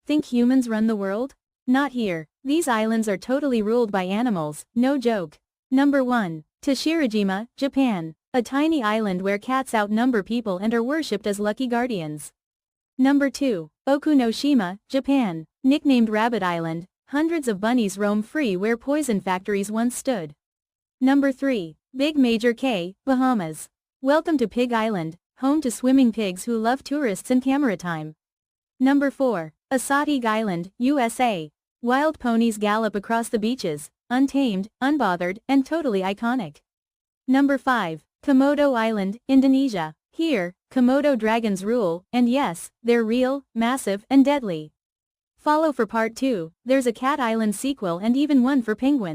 Think humans run the world? Not here. These islands are totally ruled by animals, no joke. Number 1. Tashirojima, Japan. A tiny island where cats outnumber people and are worshipped as lucky guardians. Number 2. Ōkunoshima, Japan. Nicknamed Rabbit Island, hundreds of bunnies roam free where poison factories once stood. Number 3. Big Major K, Bahamas. Welcome to Pig Island, home to swimming pigs who love tourists and camera time. Number 4. Assateague Island, USA. Wild ponies gallop across the beaches, untamed, unbothered, and totally iconic. Number 5. Komodo Island, Indonesia. Here, Komodo dragons rule, and yes, they're real, massive, and deadly. Follow for part 2, there's a Cat Island sequel and even one for penguins.